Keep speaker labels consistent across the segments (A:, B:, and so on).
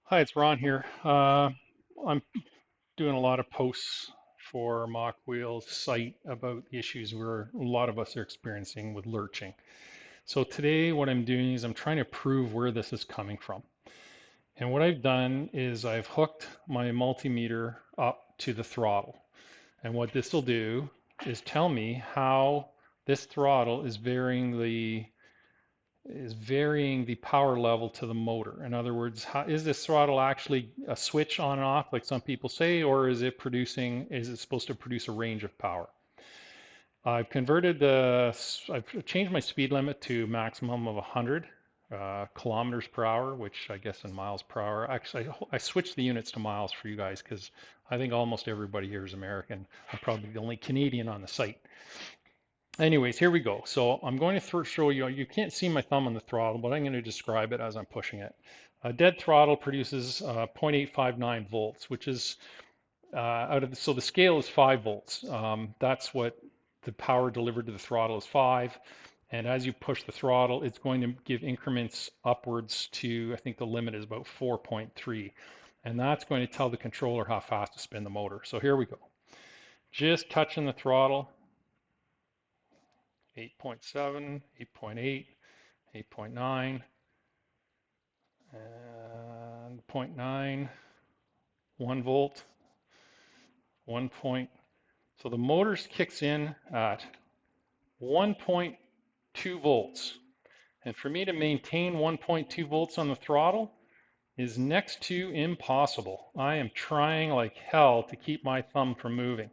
A: Hi, it's Ron here. I'm doing a lot of posts for Mokwheel's site about the issues where a lot of us are experiencing with lurching. So today what I'm doing is I'm trying to prove where this is coming from. And what I've done is I've hooked my multimeter up to the throttle. And what this will do is tell me how this throttle is varying the power level to the motor. In other words, is this throttle actually a switch on and off, like some people say, or is it supposed to produce a range of power? I've changed my speed limit to maximum of 100 kilometers per hour, which I guess in miles per hour. Actually, I switched the units to miles for you guys because I think almost everybody here is American. I'm probably the only Canadian on the site. Anyways, here we go. So I'm going to show you, you can't see my thumb on the throttle, but I'm going to describe it as I'm pushing it. A dead throttle produces 0.859 volts, which is so the scale is 5 volts. That's what the power delivered to the throttle is 5. And as you push the throttle, it's going to give increments upwards to, I think the limit is about 4.3. And that's going to tell the controller how fast to spin the motor. So here we go. Just touching the throttle. 8.7, 8.8, 8.9, and 0.9, 1 volt, 1 point. So the motor kicks in at 1.2 volts. And for me to maintain 1.2 volts on the throttle is next to impossible. I am trying like hell to keep my thumb from moving.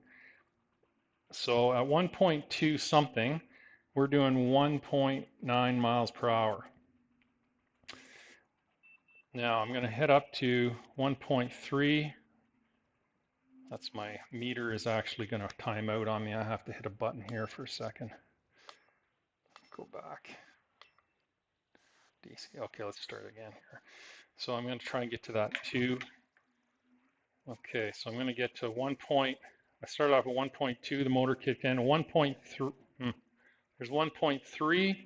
A: So at 1.2 something, we're doing 1.9 miles per hour. Now I'm going to head up to 1.3. That's my meter is actually going to time out on me. I have to hit a button here for a second. Go back. DC. Okay, let's start again here. So I'm going to try and get to that 2. Okay, so I'm going to get to 1 point. I started off at 1.2. The motor kicked in. 1.3. There's 1.3.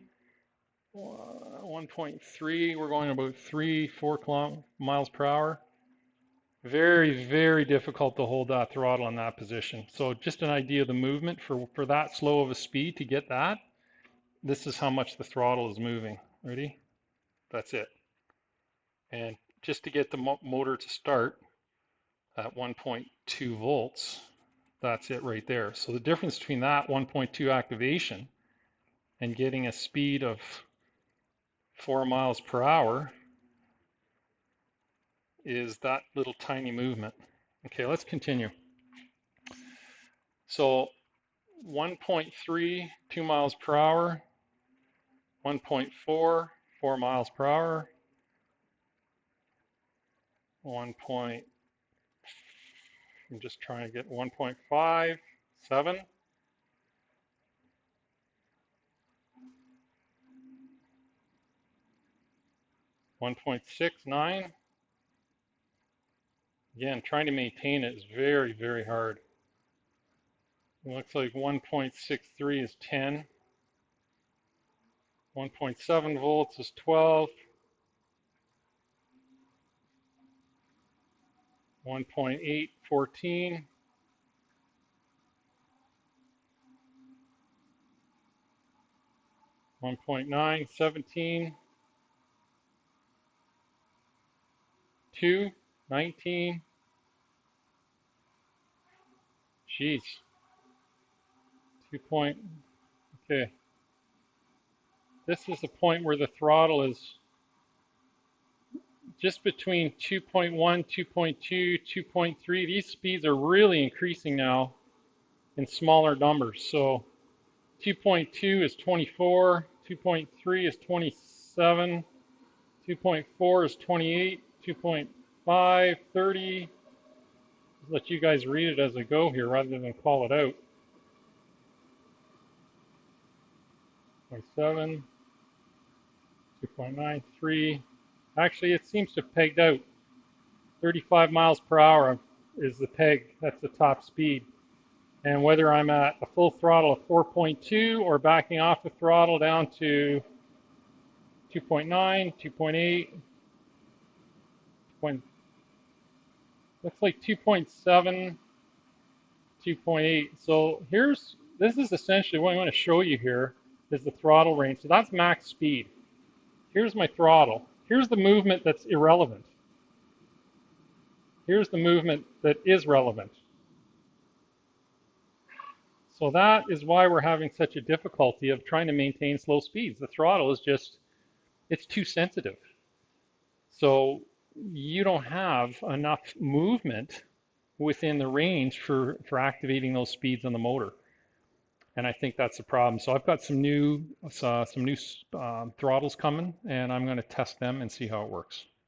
A: 1.3. We're going about 3-4 miles per hour. Very, very difficult to hold that throttle in that position. So just an idea of the movement for that slow of a speed to get that, this is how much the throttle is moving. Ready? That's it. And just to get the motor to start at 1.2 volts, that's it right there. So the difference between that 1.2 activation and getting a speed of 4 miles per hour is that little tiny movement. Okay, let's continue. So 1.3, 2 miles per hour, 1.4, 4 miles per hour, 1 point, I'm just trying to get 1.5, 7, 1.6, 9. Again, trying to maintain it is very, very hard. It looks like 1.63 is 10. 1.7 volts is 12. 1.8, 14. 1.9, 17. 2, 19. Jeez. 2 point. Okay. This is the point where the throttle is just between 2.1, 2.2, 2.3. These speeds are really increasing now in smaller numbers. So 2.2 is 24, 2.3 is 27, 2.4 is 28, 2.5, 30. I'll let you guys read it as I go here rather than call it out. 0.7, 2.93. Actually, it seems to have pegged out. 35 miles per hour is the peg. That's the top speed. And whether I'm at a full throttle of 4.2 or backing off the throttle down to 2.9, 2.8, looks like 2.7, 2.8. So this is essentially what I want to show you here is the throttle range. So that's max speed. Here's my throttle. Here's the movement that's irrelevant. Here's the movement that is relevant. So that is why we're having such a difficulty of trying to maintain slow speeds. The throttle is just, it's too sensitive. So you don't have enough movement within the range for activating those speeds on the motor. And I think that's the problem. So I've got some new throttles coming, and I'm going to test them and see how it works.